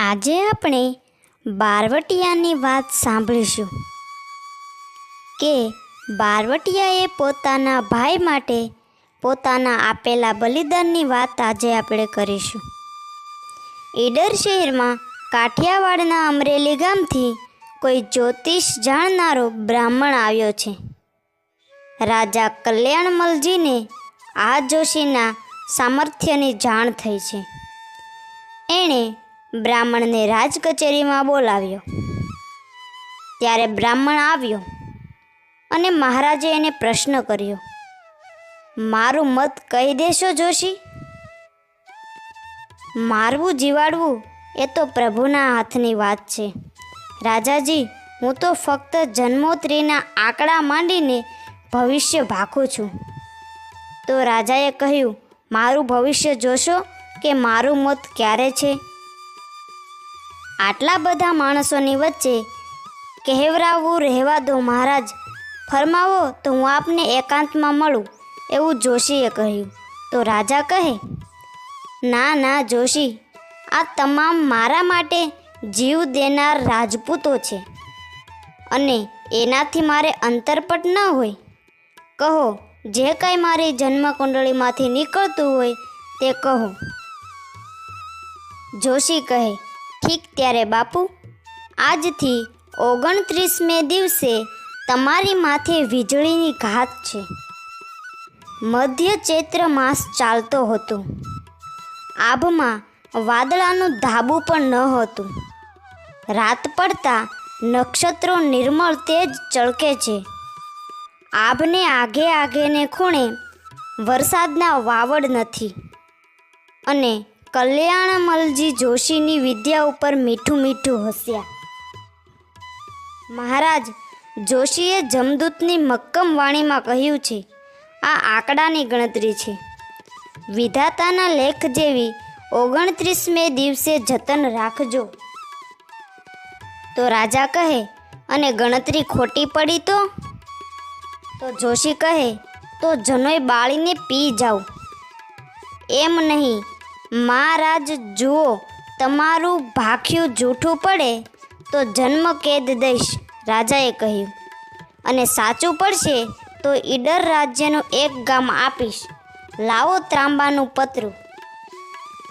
આજે આપણે બારવટિયાની વાત સાંભળીશું કે બારવટિયાએ પોતાના ભાઈ માટે પોતાના આપેલા બલિદાનની વાત આજે આપણે કરીશું. ઈડર શહેરમાં કાઠિયાવાડના અમરેલી ગામથી કોઈ જ્યોતિષ જાણનારો બ્રાહ્મણ આવ્યો છે. રાજા કલ્યાણમલજીને આ જોશીના સામર્થ્યની જાણ થઈ છે. એણે બ્રાહ્મણને રાજ કચેરીમાં બોલાવ્યો. ત્યારે બ્રાહ્મણ આવ્યો અને મહારાજે એને પ્રશ્ન કર્યો, મારું મત કહી દેશો જોશી? મારવું જીવાડવું એ તો પ્રભુના હાથની વાત છે. રાજાજી, હું તો ફક્ત જન્મોત્રીના આંકડા માંડીને ભવિષ્ય ભાખું છું. તો રાજાએ કહ્યું, મારું ભવિષ્ય જોશો કે મારું મત ક્યારે છે? આટલા બધા માણસોની વચ્ચે કહેવરાવવું રહેવા દો મહારાજ, ફરમાવો તો હું આપને એકાંતમાં મળું, એવું જોશીએ કહ્યું. તો રાજા કહે, ના ના જોશી, આ તમામ મારા માટે જીવ દેનાર રાજપૂતો છે અને એનાથી મારે અંતરપટ ન હોય. કહો, જે કાંઈ મારી જન્મકુંડળીમાંથી નીકળતું હોય તે કહો. જોશી કહે, ઠીક ત્યારે બાપુ, આજથી 29મે દિવસે તમારી માથે વીજળીની ઘાત છે. મધ્ય ચૈત્ર માસ ચાલતો હતો. આભમાં વાદળાનું ધાબું પણ ન હતું. રાત પડતા નક્ષત્રો નિર્મળ તેજ ચળકે છે. આભને આઘે આઘેને ખૂણે વરસાદના વાવડ નથી. અને કલ્યાણમલજી જોશીની વિદ્યા ઉપર મીઠું મીઠું હસ્યા. મહારાજ, જોશીએ જમદૂતની મક્કમ વાણીમાં કહ્યું છે, આ આંકડાની ગણતરી છે. વિધાતાના લેખ જેવી 29મે દિવસે જતન રાખજો. તો રાજા કહે, અને ગણતરી ખોટી પડી તો? જોશી કહે, તો જનોય બાળીને પી જાઓ. એમ નહીં મહારાજ, જુઓ, તમારું ભાખ્યું જૂઠું પડે તો જન્મ કેદ દઈશ, રાજાએ કહ્યું. અને સાચું પડશે તો ઈડર રાજ્યનું એક ગામ આપીશ. લાવો ત્રાંબાનું પતરું.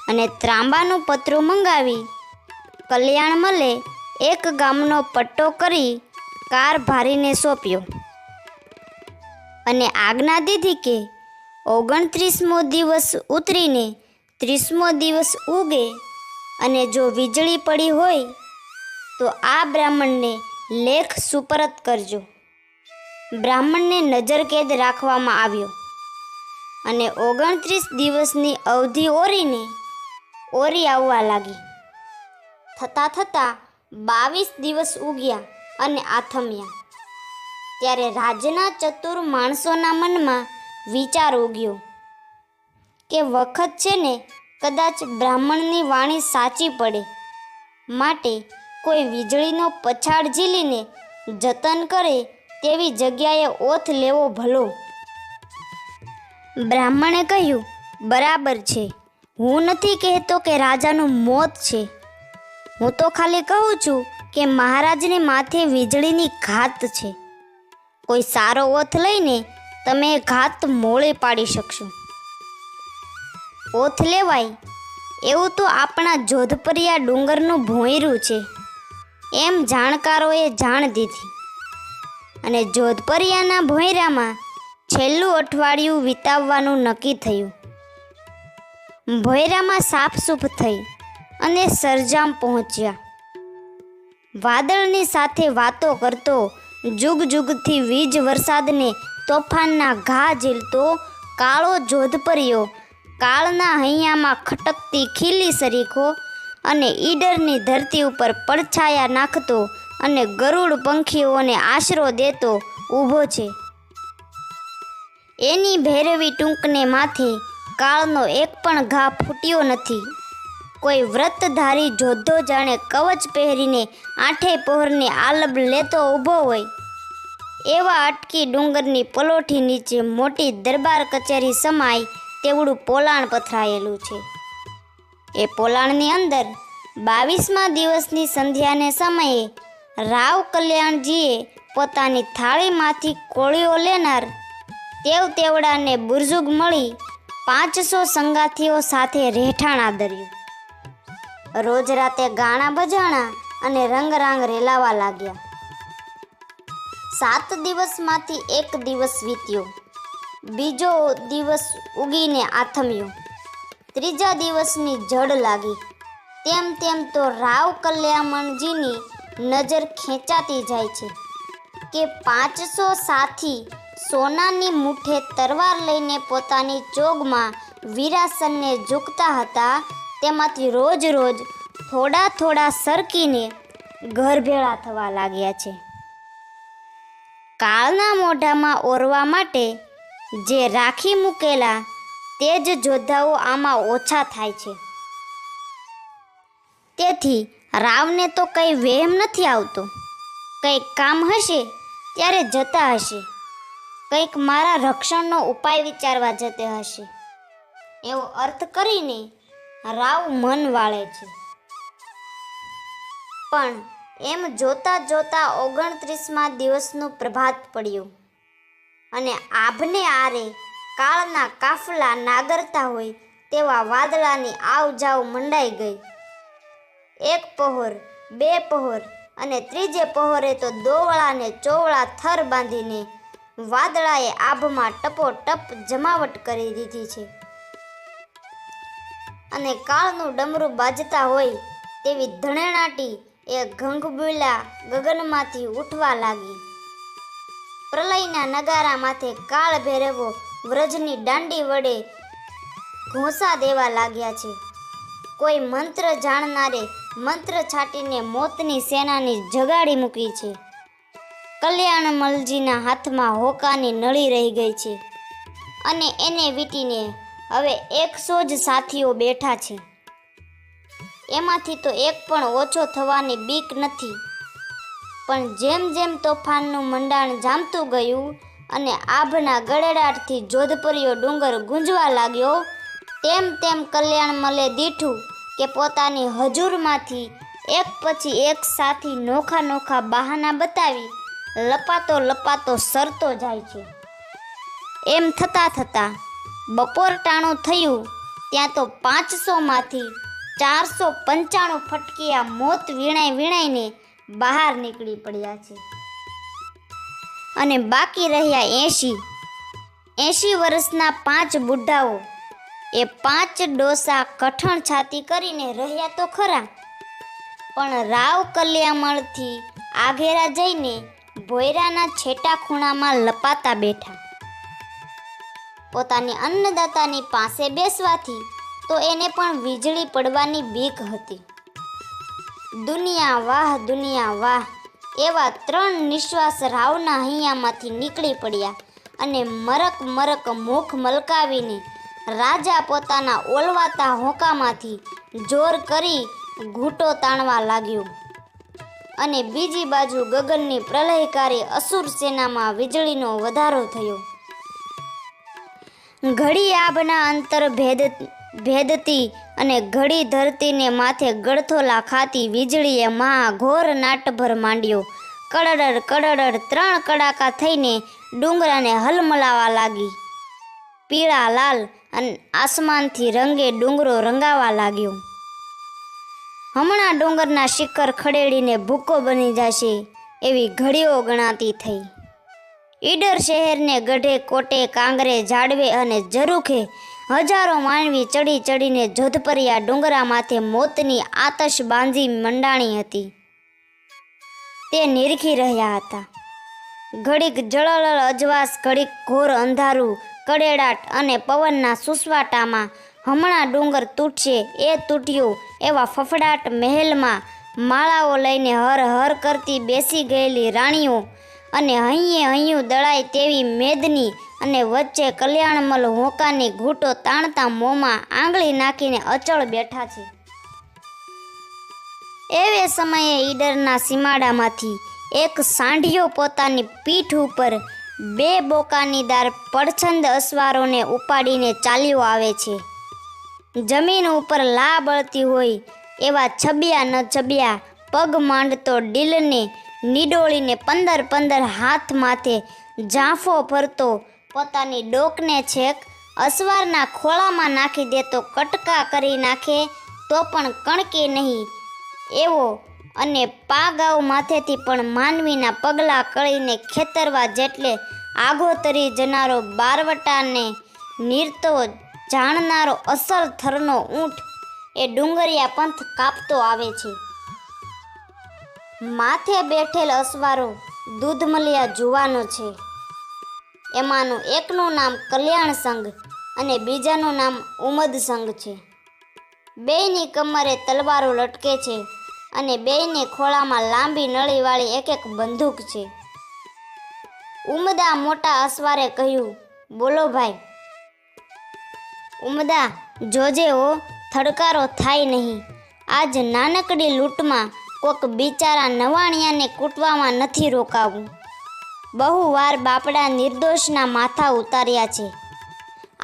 અને ત્રાંબાનું પતરું મંગાવી કલ્યાણમલે એક ગામનો પટ્ટો કરી કાર ભારીને સોંપ્યો અને આજ્ઞા દીધી કે 29મો દિવસ ઉતરીને 30મો દિવસ ઉગે અને જો વીજળી પડી હોય તો આ બ્રાહ્મણને લેખ સુપરત કરજો. બ્રાહ્મણને નજરકેદ રાખવામાં આવ્યો અને 29 દિવસની અવધિ ઓરી આવવા લાગી. થતાં થતાં 22 દિવસ ઉગ્યા અને આથમ્યા. ત્યારે રાજના ચતુર માણસોના મનમાં વિચાર ઉગ્યો કે વખત છે ને કદાચ બ્રાહ્મણની વાણી સાચી પડે, માટે કોઈ વીજળીનો પછાડ ઝીલીને જતન કરે તેવી જગ્યાએ ઓથ લેવો ભલો. બ્રાહ્મણે કહ્યું, બરાબર છે, હું નથી કહેતો કે રાજાનું મોત છે. હું તો ખાલી કહું છું કે મહારાજને માથે વીજળીની ઘાત છે. કોઈ સારો ઓથ લઈને તમે ઘાત મોળે પાડી શકશો. ઓથ લેવાય એવું તો આપણા જોધપરિયા ડુંગરનું ભોંયરું છે, એમ જાણકારોએ જાણ દીધી. અને જોધપરિયાના ભોંયરામાં છેલ્લું અઠવાડિયું વિતાવવાનું નક્કી થયું. ભોંયરામાં સાફસૂફ થઈ અને સરજામ પહોંચ્યા. વાદળની સાથે વાતો કરતો, જુગ જુગથી વીજ વરસાદને તોફાનના ઘા ઝીલતો કાળો જોધપરિયો, કાળના હૈયામાં ખટકતી ખીલી સરીખો અને ઈડરની ધરતી ઉપર પડછાયા નાખતો અને ગરુડ પંખીઓને આશરો દેતો ઊભો છે. એની ભૈરવી ટૂંકને માથે કાળનો એક પણ ઘા ફૂટ્યો નથી. કોઈ વ્રતધારી જોધો જાણે કવચ પહેરીને આઠે પહોરને આલબ લેતો ઊભો હોય એવા અટકી ડુંગરની પલોઠી નીચે મોટી દરબાર કચેરી સમાય તેવડું પોલાણ પથરાયેલું છે. એ પોલાણની અંદર 22મા દિવસની સંધ્યાને સમયે રાવ કલ્યાણજીએ પોતાની થાળીમાંથી કોળીઓ લેનાર તેવડાને બુરજુગ મળી 500 સંગાથીઓ સાથે રહેઠાણ આદર્યું. રોજ રાતે ગાણા બજાણા અને રંગરાંગ રેલાવા લાગ્યા. 7 દિવસમાંથી એક દિવસ વીત્યો, બીજો દિવસ ઉગીને આથમ્યો, ત્રીજા દિવસની જડ લાગી. તેમ તેમ તો રાવ કલ્યાણજીની નજર ખેંચાતી જાય છે કે 500 સાથી સોનાની મુઠ્ઠે તરવાર લઈને પોતાની ચોગમાં વીરાસનને ઝૂકતા હતા, તેમાંથી રોજ રોજ થોડા થોડા સરકીને ઘર ભેળા થવા લાગ્યા છે. કાળના મોઢામાં ઓરવા માટે જે રાખી મૂકેલા તે જ જોધાઓ આમાં ઓછા થાય છે. તેથી રાવને તો કંઈ વહેમ નથી આવતો. કંઈક કામ હશે ત્યારે જતા હશે, કંઈક મારા રક્ષણનો ઉપાય વિચારવા જતે હશે, એવો અર્થ કરીને રાવ મન વાળે છે. પણ એમ જોતા જોતા 29મા દિવસનું પ્રભાત પડ્યું અને આભને આરે કાળના કાફલા નાગરતા હોય તેવા વાદળાની આવ જાવ મંડાઈ ગઈ. 1 પહોર, 2 પહોર અને ત્રીજે પહોરે તો દોવળાને ચોવળા થર બાંધીને વાદળાએ આભમાં ટપોટપ જમાવટ કરી દીધી છે અને કાળનું ડમરું બાજતા હોય તેવી ધણેણાટી એ ઘંઘબુલા ગગનમાંથી ઉઠવા લાગી. પ્રલયના નગારા માથે કાળ ભૈરવો વ્રજની દાંડી વડે ઘોંસા દેવા લાગ્યા છે. કોઈ મંત્ર જાણનારે મંત્ર છાટીને મોતની સેનાની જગાડી મૂકી છે. કલ્યાણમલજીના હાથમાં હોકાની નળી રહી ગઈ છે અને એને વીટીને હવે 100 જ સાથીઓ બેઠા છે. એમાંથી તો એક પણ ઓછો થવાની બીક નથી. પણ જેમ જેમ તોફાનનું મંડાણ જામતું ગયું અને આભના ગળેડાટથી જોધપુરીયો ડુંગર ગુંજવા લાગ્યો, તેમ તેમ કલ્યાણમલે દીઠું કે પોતાની હજુરમાંથી એક પછી એક સાથી નોખા નોખા બહાના બતાવી લપાતો લપાતો સરતો જાય છે. એમ થતાં થતાં બપોર ટાણું થયું ત્યાં તો 500માંથી 495 ફટકિયા મોત વીણાઈ વીણાઈને બહાર નીકળી પડ્યા છે અને બાકી રહ્યા 80 વર્ષના 5 બુઢાઓ. એ 5 ડોસા કઠણ છાતી કરીને રહ્યા તો ખરા, પણ રાવ કલ્યાણમલથી આઘેરા જઈને ભોયરાના છેટા ખૂણામાં લપાતા બેઠા. પોતાની અન્નદાતાની પાસે બેસવાથી તો એને પણ વીજળી પડવાની બીક હતી. દુનિયા વાહ એવા 3 નિશ્વાસ રાવના હૈયામાંથી નીકળી પડ્યા અને મરક મરક મુખ મલકાવીને રાજા પોતાના ઓલવાતા હોંકામાંથી જોર કરી ઘૂંટો તાણવા લાગ્યો અને બીજી બાજુ ગગનની પ્રલયકારી અસુર સેનામાં વીજળીનો વધારો થયો. ઘડી આભના અંતર ભેદતી અને ઘડી ધરતીને માથે ગળથોલા ખાતી વીજળીએ ઘોર નાટભર માંડ્યો. કડડડ કડડડ 3 કડાકા થઈને ડુંગરાને હલમલાવા લાગી. પીળા લાલ અને આસમાનથી રંગે ડુંગરો રંગાવા લાગ્યો. હમણાં ડુંગરના શિખર ખડેડીને ભૂકો બની જશે એવી ઘડીઓ ગણાતી થઈ. ઈડર શહેરને ગઢે કોટે કાંગરે ઝાડવે અને ઝરૂખે હજારો માનવી ચડી ચડીને જોધપરિયા ડુંગરા માથે મોતની આતશ બાંધી મંડાણી હતી. તે નિરખી રહ્યા હતા. ઘડીક જળલળ અજવાસ, ઘડીક ઘોર અંધારું, કડેડાટ અને પવનના સુસવાટામાં હમણાં ડુંગર તૂટશે એ તૂટ્યો એવા ફફડાટ મહેલમાં માળાઓ લઈને હર હર કરતી બેસી ગયેલી રાણીઓ અને હૈયું દળાય તેવી મેદની અને વચ્ચે કલ્યાણમલ હોંકાની ઘૂંટો તાણતા મોંમાં આંગળી નાખીને અચળ બેઠા છે. એવે સમયે ઈડરના સીમાડામાંથી એક સાંઢિયો પોતાની પીઠ ઉપર 2 બોકાનીદાર પડછંદ અસવારોને ઉપાડીને ચાલ્યો આવે છે. જમીન ઉપર લા બળતી હોય એવા છબ્યા ન છબ્યા પગ માંડતો ડીલને નિડોળીને 15 હાથ માથે જાંફો ભરતો પોતાની ડોકને છેક અસવારના ખોળામાં નાખી દેતો કટકા કરી નાખે તો પણ કણકે નહીં એવો અને પાગાવ માથેથી પણ માનવીના પગલાં કળીને ખેતરવા જેટલે આગોતરી જનારો બારવટાને નીરતો જાણનારો અસલ થરનો ઊંટ એ ડુંગરિયા પંથ કાપતો આવે છે. માથે બેઠેલ અસવારો દૂધમલિયા જુવાનો છે. એમાંનું એકનું નામ કલ્યાણ સંઘ અને બીજાનું નામ ઉમદ સંઘ છે. બેયની કમરે તલવારો લટકે છે અને બેયને ખોળામાં લાંબી નળીવાળી એક બંદૂક છે. ઉમદા મોટા અસવારે કહ્યું, બોલો ભાઈ. ઉમદા, જોજે હો, થડકારો થાય નહીં. આજ નાનકડી લૂંટમાં કોક બિચારા નવાણિયાને કૂટવામાં નથી રોકાવું. બહુ વાર બાપડા નિર્દોષના માથા ઉતાર્યા છે.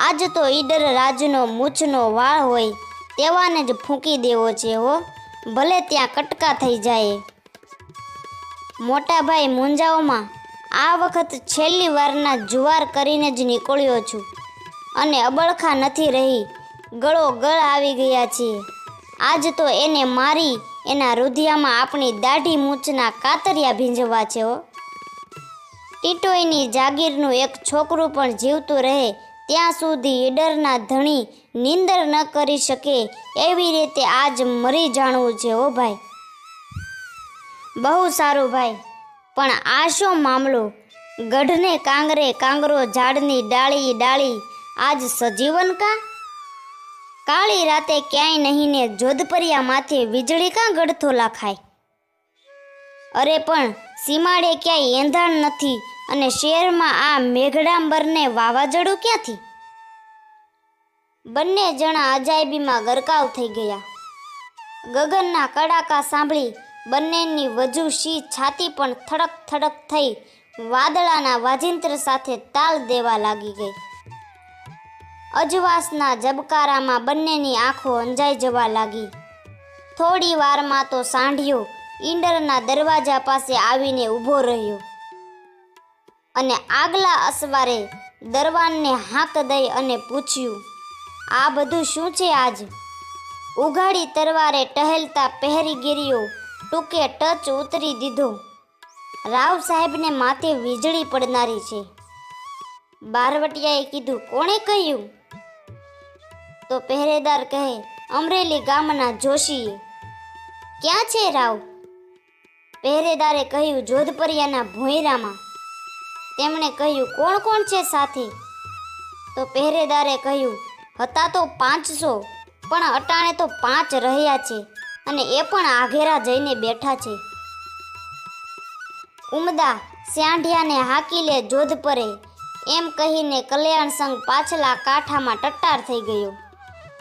આજ તો ઈડર રાજનો મૂછનો વાળ હોય તેવાને જ ફૂંકી દેવો છે હો, ભલે ત્યાં કટકા થઈ જાય. મોટા ભાઈ મૂંઝાઓમાં આ વખત છેલ્લી વારના જુવાર કરીને જ નીકળ્યો છું અને અબળખા નથી રહી, ગળો ગળ આવી ગયા છીએ. આજ તો એને મારી એના રુધિયામાં આપણી દાઢી મૂછના કાતરિયા ભીંજવા છે હો. ટીટોઈની જાગીરનું એક છોકરું પણ જીવતું રહે ત્યાં સુધી ઈડરના ધણી નિંદર ન કરી શકે એવી રીતે આજ મરી જાણવું છે હો ભાઈ. બહુ સારું ભાઈ, પણ આ શો મામલો? ગઢને કાંગરે કાંગરો, ઝાડની ડાળી ડાળી, આજ સજીવન કા? કાળી રાતે ક્યાંય નહીં ને જોધપરિયા માથે વીજળી કાં ગડથો લાખાય? અરે પણ સીમાડે ક્યાંય એંધાણ નથી અને શહેરમાં આ મેઘડાંબરને વાવાઝોડું ક્યાંથી? બંને જણા અજાયબીમાં ગરકાવ થઈ ગયા. ગગનના કડાકા સાંભળી બંનેની વજુશી છાતી પણ થડક થડક થઈ વાદળાના વાજિંત્ર સાથે તાલ દેવા લાગી ગઈ. અજવાસના ઝબકારામાં બંનેની આંખો અંજાઈ જવા લાગી. થોડી વારમાં તો સાંઢિયો ઈંડરના દરવાજા પાસે આવીને ઊભો રહ્યો અને આગલા અસવારે દરવાનને હાંક દઈ અને પૂછ્યું, આ બધું શું છે આજ? ઉઘાડી તરવારે ટહેલતા પહેરીગીરીઓ ટૂંકે ટચ ઉતરી દીધો. રાવ સાહેબને માથે વીજળી પડનારી છે. બારવટિયાએ કીધું, કોણે કહ્યું? તો પહેરેદાર કહે, અમરેલી ગામના જોશીએ. ક્યાં છે રાવ? પહેરેદારે કહ્યું, જોધપરિયાના ભોંયરામાં. તેમણે કહ્યું, કોણ કોણ છે સાથે? તો પહેરેદારે કહ્યું, હતા તો 500, પણ અટાણે તો 5 રહ્યા છે અને એ પણ આઘેરા જઈને બેઠા છે. ઉમદા, સ્યાંઢિયાને હાકી લે જોધપરે, એમ કહીને કલ્યાણ સંઘ પાછલા કાંઠામાં ટટ્ટાર થઈ ગયો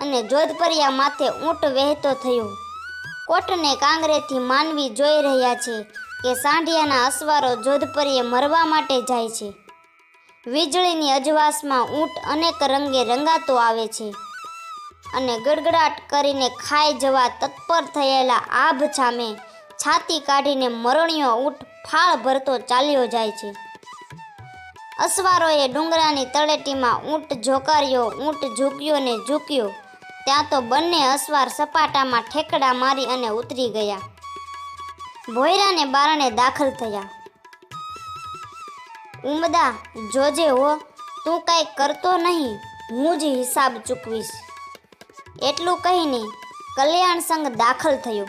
અને જોધપરિયા માથે ઊંટ વહેતો થયો. કોટને કાંગરેથી માનવી જોઈ રહ્યા છે કે સાંઢિયાના અસવારો જોધપરીએ મરવા માટે જાય છે. વીજળીની અજવાસમાં ઊંટ અનેક રંગે રંગાતો આવે છે અને ગડગડાટ કરીને ખાઈ જવા તત્પર થયેલા આભ સામે છાતી કાઢીને મરણિયો ઊંટ ફાળ ભરતો ચાલ્યો જાય છે. અસવારોએ ડુંગરાની તળેટીમાં ઊંટ ઝોકાર્યો, ઊંટ ઝૂક્યો ને ઝૂક્યો. ત્યાં તો બંને અસવાર સપાટામાં ઠેકડા મારી અને ઉતરી ગયા. ભોયરાને બારણે દાખલ થયા. ઉમદા, જોજે હો, તું કાંઈ કરતો નહીં, હું જ હિસાબ ચૂકવીશ. એટલું કહીને કલ્યાણ સંઘ દાખલ થયો.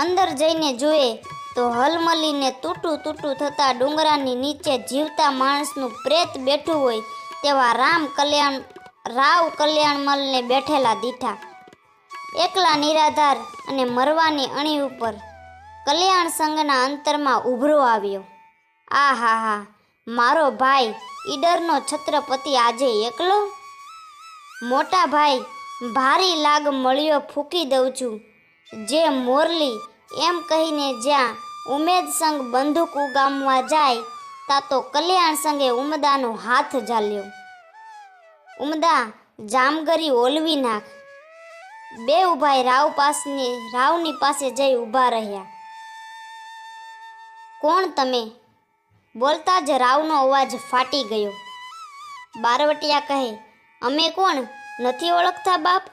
અંદર જઈને જુએ તો હલમલીને તૂટું તૂટું થતા ડુંગરાની નીચે જીવતા માણસનું પ્રેત બેઠું હોય તેવા રાવ કલ્યાણમલને બેઠેલા દીઠા. એકલા નિરાધાર અને મરવાની અણી ઉપર કલ્યાણ સંઘના અંતરમાં ઉભરો આવ્યો. આ હા હા, મારો ભાઈ ઈડરનો છત્રપતિ આજે એકલો? મોટા ભાઈ, ભારી લાગ મળ્યો ફૂંકી દઉં છું. જે મોરલી, એમ કહીને જ્યાં ઉમેદ સંઘ બંદૂક ઉગામવા જાય તા તો કલ્યાણ સંઘે ઉમદાનો હાથ ઝાલ્યો. ઉમદા, જામગરી ઓલવી નાખ. બેઉ ભાઈ રાવની પાસે જઈ ઊભા રહ્યા. કોણ તમે? બોલતા જ રાવનો અવાજ ફાટી ગયો. બારવટિયા કહે, અમે કોણ? નથી ઓળખતા બાપ?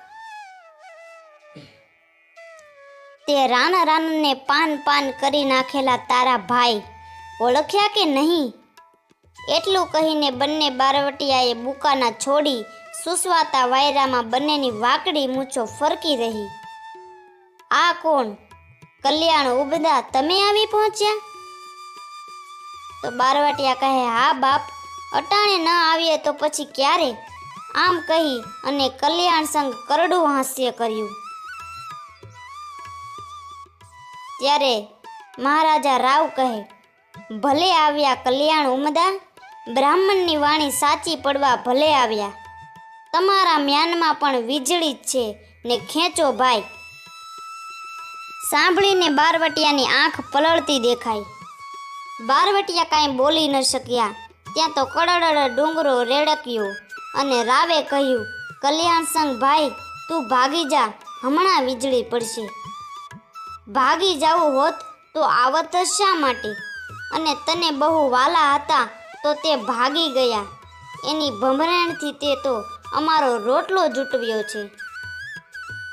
તે રાનને પાન કરી નાખેલા તારા ભાઈ ઓળખ્યા કે નહીં? એટલું કહીને બંને બારવટિયાએ બુકાના છોડી સુસવાતા વાયરામાં બંનેની વાકડી મૂછો ફરકી રહી. આ કોણ? કલ્યાણ ઉબદા, તમે આવી પહોંચ્યા? તો બારવટિયા કહે, હા બાપ, અટાણે ન આવીએ તો પછી ક્યારે? આમ કહી અને કલ્યાણ સંગ કરડું હાસ્ય કર્યું. ત્યારે મહારાજા રાવ કહે, ભલે આવ્યા કલ્યાણ ઉમદા, બ્રાહ્મણની વાણી સાચી પડવા ભલે આવ્યા. તમારા મ્યાનમાં પણ વીજળી જ છે ને ખેંચો ભાઈ. સાંભળીને બારવટિયાની આંખ પલળતી દેખાઈ. બારવટિયા કાંઈ બોલી ન શક્યા. ત્યાં તો કડડ ડુંગરો રેડક્યો અને રાવે કહ્યું, કલ્યાણ સંગ ભાઈ, તું ભાગી જા, હમણાં વીજળી પડશે. ભાગી જવું હોત તો આવત જ શા માટે? અને તને બહુ વાલા હતા તો તે ભાગી ગયા. એની ભમરાણથી તે તો અમારો રોટલો જૂટવ્યો છે.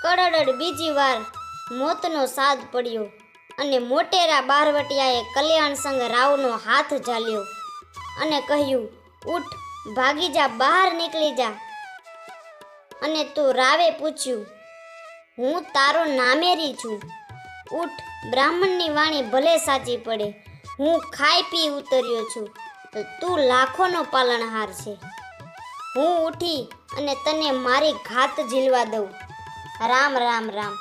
કડડ બીજી વાર મોતનો સાદ પડ્યો અને મોટેરા બારવટિયાએ કલ્યાણ સંગ રાવનો હાથ ઝાલ્યો અને કહ્યું, ઉઠ, ભાગી જા, બહાર નીકળી જા. અને તું રાવે પૂછ્યું, હું તારો નામેરી છું. ઉઠ, બ્રાહ્મણની વાણી ભલે સાચી પડે, હું ખાઈ પી ઉતર્યો છું, તો તું લાખોનો પાલનહાર છે. હું ઉઠી અને તને મારી ઘાત ઝીલવા દઉં. રામ રામ રામ.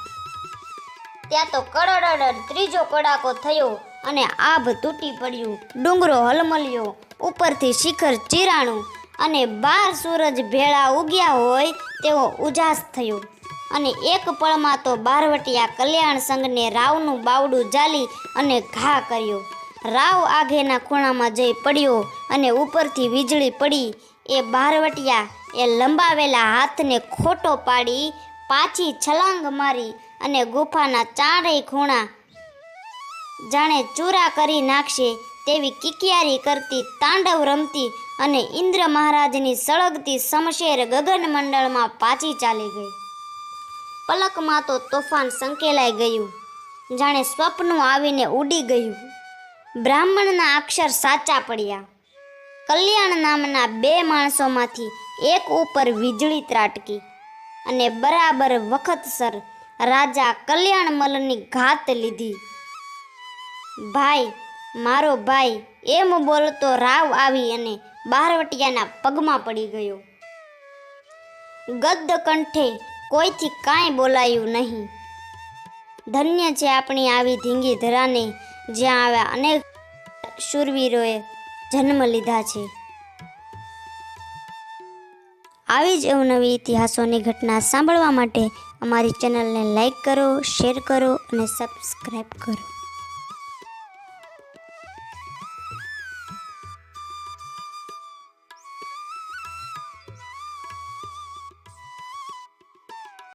ત્યાં તો કડડ ત્રીજો કડાકો થયો અને આભ તૂટી પડ્યું. ડુંગરો હલમલ્યો, ઉપરથી શિખર ચીરાણું અને 12 સૂરજ ભેળા ઉગ્યા હોય તેવો ઉજાસ થયો. અને એક પળમાં તો બારવટિયા કલ્યાણ સંગને રાવનું બાવડું જાલી અને ઘા કર્યો. રાવ આઘેના ખૂણામાં જઈ પડ્યો અને ઉપરથી વીજળી પડી. એ બારવટિયા એ લંબાવેલા હાથને ખોટો પાડી પાછી છલાંગ મારી અને ગુફાના ચારેય ખૂણા જાણે ચૂરા કરી નાખશે તેવી કિકિયારી કરતી તાંડવ રમતી અને ઇન્દ્ર મહારાજની સળગતી શમશેર ગગનમંડળમાં પાછી ચાલી ગઈ. પલકમાં તો તોફાન સંકેલાઈ ગયું, જાણે સ્વપ્ન આવીને ઉડી ગયું. બ્રાહ્મણના અક્ષર સાચા પડ્યા. કલ્યાણ નામના 2 માણસોમાંથી એક ઉપર વીજળી ત્રાટકી અને બરાબર વખતસર રાજા કલ્યાણમલની ઘાત લીધી. ભાઈ, મારો ભાઈ, એમ બોલતો રાવ આવી અને બારવટિયાના પગમાં પડી ગયો. ગદ્દ કંઠે કોઈથી કાંઈ બોલાયું નહીં. ધન્ય છે આપણી આવી ધીંગી ધરાને, જ્યાં આવ્યા અનેક શૂરવીરોએ જન્મ લીધા છે. આવી જ અવનવી ઇતિહાસોની ઘટના સાંભળવા માટે અમારી ચેનલને લાઈક કરો, શેર કરો અને સબસ્ક્રાઈબ કરો.